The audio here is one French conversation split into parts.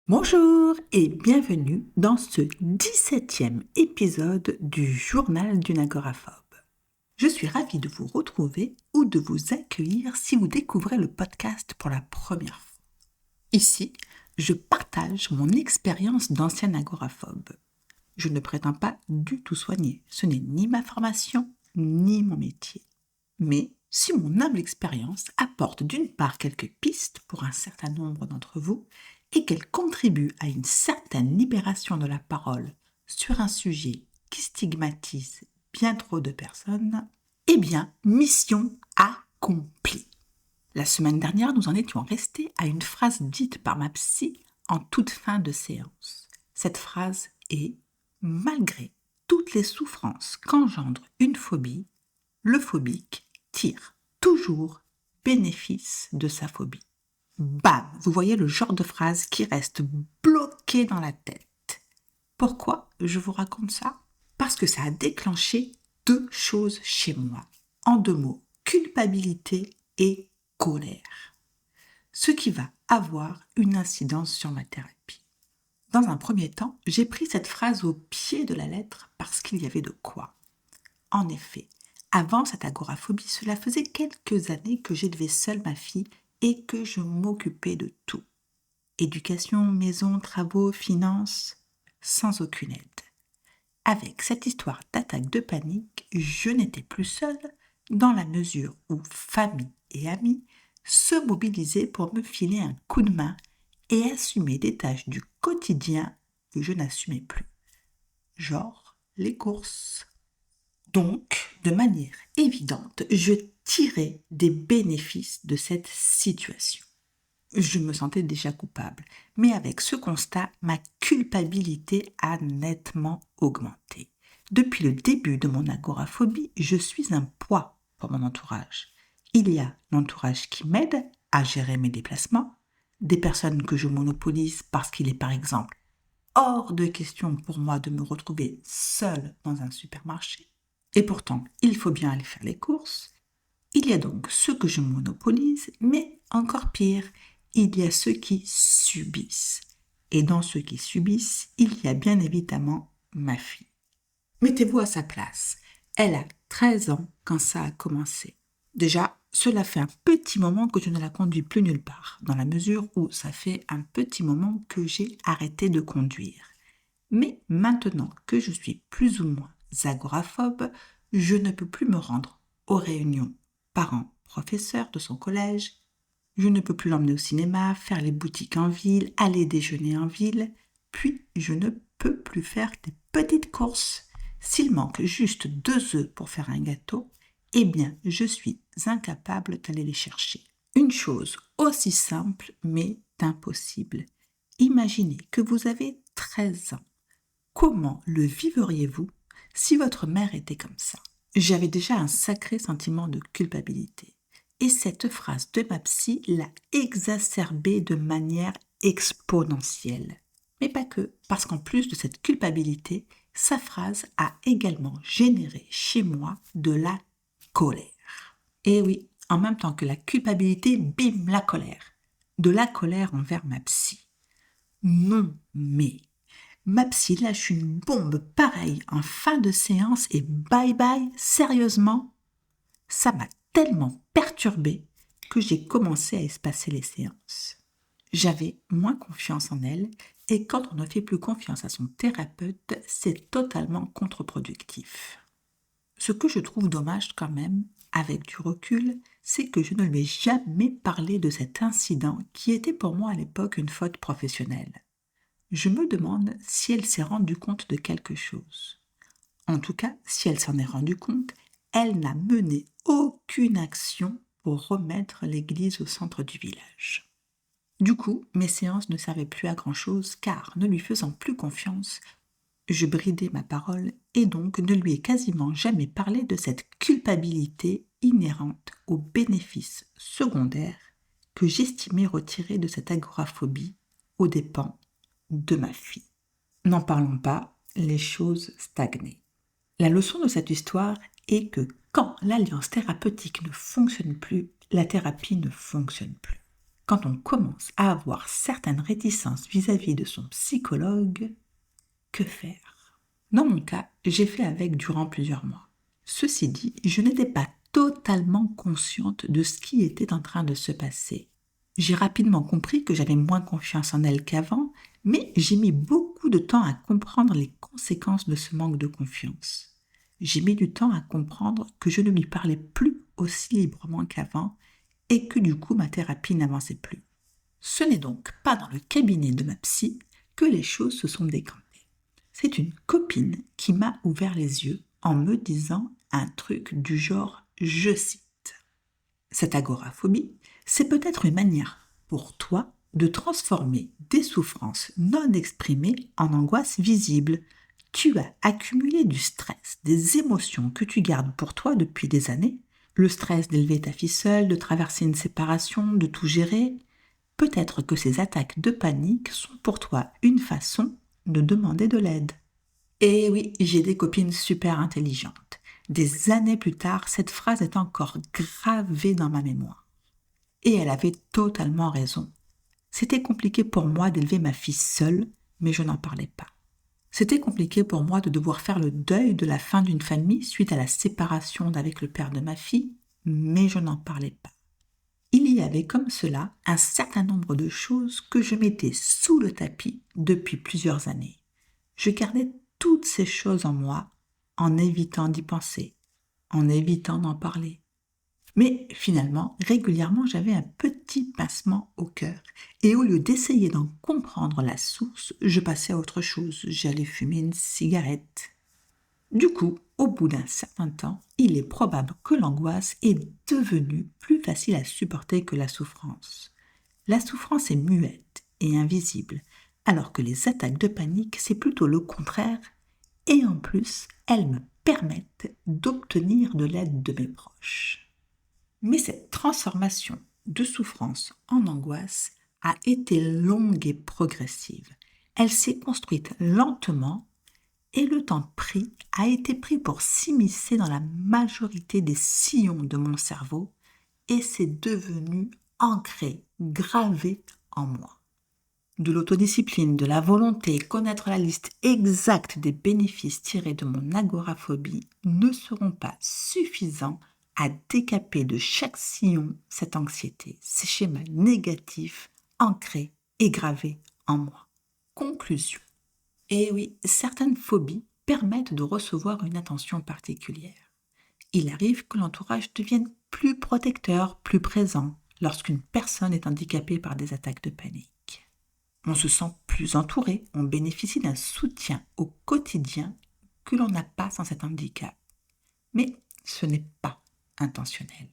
Bonjour et bienvenue dans ce 17e épisode du journal d'une agoraphobe. Je suis ravie de vous retrouver ou de vous accueillir si vous découvrez le podcast pour la première fois. Ici, je partage mon expérience d'ancienne agoraphobe. Je ne prétends pas du tout soigner, ce n'est ni ma formation ni mon métier. Mais si mon humble expérience apporte d'une part quelques pistes pour un certain nombre d'entre vous, et qu'elle contribue à une certaine libération de la parole sur un sujet qui stigmatise bien trop de personnes, eh bien, mission accomplie. La semaine dernière, nous en étions restés à une phrase dite par ma psy en toute fin de séance. Cette phrase est « Malgré toutes les souffrances qu'engendre une phobie, le phobique tire toujours bénéfice de sa phobie. » Bam! Vous voyez le genre de phrase qui reste bloquée dans la tête. Pourquoi je vous raconte ça? Parce que ça a déclenché deux choses chez moi. En deux mots, culpabilité et colère. Ce qui va avoir une incidence sur ma thérapie. Dans un premier temps, j'ai pris cette phrase au pied de la lettre parce qu'il y avait de quoi. En effet, avant cette agoraphobie, cela faisait quelques années que j'élevais seule ma fille et que je m'occupais de tout. Éducation, maison, travaux, finances, sans aucune aide. Avec cette histoire d'attaque de panique, je n'étais plus seule dans la mesure où famille et amis se mobilisaient pour me filer un coup de main et assumer des tâches du quotidien que je n'assumais plus. Genre les courses. Donc, de manière évidente, je tirais des bénéfices de cette situation. Je me sentais déjà coupable, mais avec ce constat, ma culpabilité a nettement augmenté. Depuis le début de mon agoraphobie, je suis un poids pour mon entourage. Il y a l'entourage qui m'aide à gérer mes déplacements, des personnes que je monopolise parce qu'il est par exemple hors de question pour moi de me retrouver seule dans un supermarché. Et pourtant, il faut bien aller faire les courses. Il y a donc ceux que je monopolise, mais encore pire, il y a ceux qui subissent. Et dans ceux qui subissent, il y a bien évidemment ma fille. Mettez-vous à sa place. Elle a 13 ans quand ça a commencé. Déjà, cela fait un petit moment que je ne la conduis plus nulle part, dans la mesure où ça fait un petit moment que j'ai arrêté de conduire. Mais maintenant que je suis plus ou moins agoraphobe, je ne peux plus me rendre aux réunions parents-professeurs de son collège. Je ne peux plus l'emmener au cinéma, faire les boutiques en ville, aller déjeuner en ville. Puis, je ne peux plus faire des petites courses. S'il manque juste 2 œufs pour faire un gâteau, eh bien, je suis incapable d'aller les chercher. Une chose aussi simple, mais impossible. Imaginez que vous avez 13 ans. Comment le vivriez-vous si votre mère était comme ça? J'avais déjà un sacré sentiment de culpabilité. Et cette phrase de ma psy l'a exacerbée de manière exponentielle. Mais pas que, parce qu'en plus de cette culpabilité, sa phrase a également généré chez moi de la colère. Et oui, en même temps que la culpabilité, bim, la colère. De la colère envers ma psy. Non, mais ma psy lâche une bombe pareille en fin de séance et bye bye, sérieusement, ça m'a tellement perturbée que j'ai commencé à espacer les séances. J'avais moins confiance en elle et quand on ne fait plus confiance à son thérapeute, c'est totalement contre-productif. Ce que je trouve dommage quand même, avec du recul, c'est que je ne lui ai jamais parlé de cet incident qui était pour moi à l'époque une faute professionnelle. Je me demande si elle s'est rendue compte de quelque chose. En tout cas, si elle s'en est rendue compte, elle n'a mené aucune action pour remettre l'église au centre du village. Du coup, mes séances ne servaient plus à grand-chose car, ne lui faisant plus confiance, je bridais ma parole et donc ne lui ai quasiment jamais parlé de cette culpabilité inhérente aux bénéfices secondaires que j'estimais retirer de cette agoraphobie aux dépens de ma fille. N'en parlons pas, les choses stagnaient. La leçon de cette histoire est que quand l'alliance thérapeutique ne fonctionne plus, la thérapie ne fonctionne plus. quand on commence à avoir certaines réticences vis-à-vis de son psychologue, que faire? Dans mon cas, j'ai fait avec durant plusieurs mois. Ceci dit, je n'étais pas totalement consciente de ce qui était en train de se passer. J'ai rapidement compris que j'avais moins confiance en elle qu'avant, mais j'ai mis beaucoup de temps à comprendre les conséquences de ce manque de confiance. J'ai mis du temps à comprendre que je ne lui parlais plus aussi librement qu'avant et que du coup ma thérapie n'avançait plus. Ce n'est donc pas dans le cabinet de ma psy que les choses se sont décantées. C'est une copine qui m'a ouvert les yeux en me disant un truc du genre, je cite: cette agoraphobie, c'est peut-être une manière pour toi de transformer des souffrances non exprimées en angoisses visibles. Tu as accumulé du stress, des émotions que tu gardes pour toi depuis des années, le stress d'élever ta fille seule, de traverser une séparation, de tout gérer. Peut-être que ces attaques de panique sont pour toi une façon de demander de l'aide. Et oui, j'ai des copines super intelligentes. Des années plus tard, cette phrase est encore gravée dans ma mémoire. Et elle avait totalement raison. C'était compliqué pour moi d'élever ma fille seule, mais je n'en parlais pas. C'était compliqué pour moi de devoir faire le deuil de la fin d'une famille suite à la séparation d'avec le père de ma fille, mais je n'en parlais pas. Il y avait comme cela un certain nombre de choses que je mettais sous le tapis depuis plusieurs années. Je gardais toutes ces choses en moi en évitant d'y penser, en évitant d'en parler. Mais finalement, régulièrement, j'avais un petit pincement au cœur. Et au lieu d'essayer d'en comprendre la source, je passais à autre chose. J'allais fumer une cigarette. Du coup, au bout d'un certain temps, il est probable que l'angoisse est devenue plus facile à supporter que la souffrance. La souffrance est muette et invisible, alors que les attaques de panique, c'est plutôt le contraire. Et en plus, elles me permettent d'obtenir de l'aide de mes proches. Mais cette transformation de souffrance en angoisse a été longue et progressive. Elle s'est construite lentement et le temps pris a été pris pour s'immiscer dans la majorité des sillons de mon cerveau et c'est devenu ancré, gravé en moi. De l'autodiscipline, de la volonté, connaître la liste exacte des bénéfices tirés de mon agoraphobie ne seront pas suffisants à décaper de chaque sillon cette anxiété, ces schémas négatifs ancrés et gravés en moi. Conclusion. Et oui, certaines phobies permettent de recevoir une attention particulière. Il arrive que l'entourage devienne plus protecteur, plus présent lorsqu'une personne est handicapée par des attaques de panique. On se sent plus entouré, on bénéficie d'un soutien au quotidien que l'on n'a pas sans cet handicap. Mais ce n'est pas intentionnel.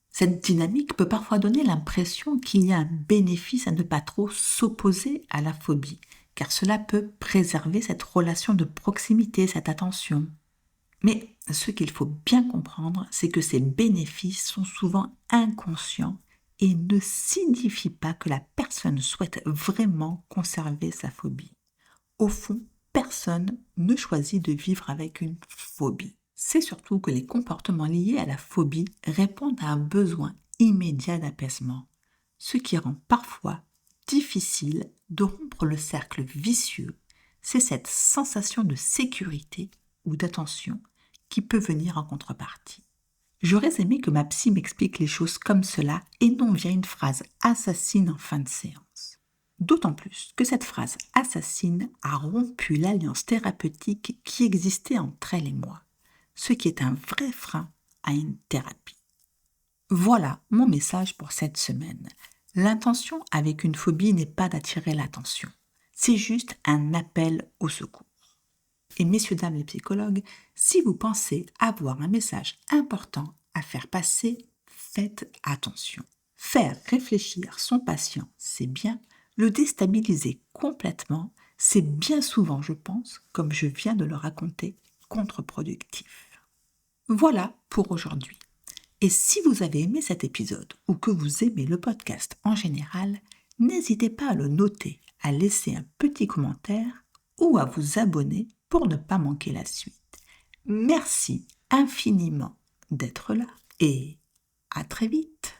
Cette dynamique peut parfois donner l'impression qu'il y a un bénéfice à ne pas trop s'opposer à la phobie, car cela peut préserver cette relation de proximité, cette attention. Mais ce qu'il faut bien comprendre, c'est que ces bénéfices sont souvent inconscients et ne signifient pas que la personne souhaite vraiment conserver sa phobie. Au fond, personne ne choisit de vivre avec une phobie. C'est surtout que les comportements liés à la phobie répondent à un besoin immédiat d'apaisement, ce qui rend parfois difficile de rompre le cercle vicieux. C'est cette sensation de sécurité ou d'attention qui peut venir en contrepartie. J'aurais aimé que ma psy m'explique les choses comme cela et non via une phrase assassine en fin de séance. D'autant plus que cette phrase assassine a rompu l'alliance thérapeutique qui existait entre elle et moi, ce qui est un vrai frein à une thérapie. Voilà mon message pour cette semaine. L'intention avec une phobie n'est pas d'attirer l'attention, c'est juste un appel au secours. Et messieurs, dames les psychologues, si vous pensez avoir un message important à faire passer, faites attention. Faire réfléchir son patient, c'est bien. Le déstabiliser complètement, c'est bien souvent, je pense, comme je viens de le raconter, contre-productif. Voilà pour aujourd'hui. Et si vous avez aimé cet épisode ou que vous aimez le podcast en général, n'hésitez pas à le noter, à laisser un petit commentaire ou à vous abonner pour ne pas manquer la suite. Merci infiniment d'être là et à très vite.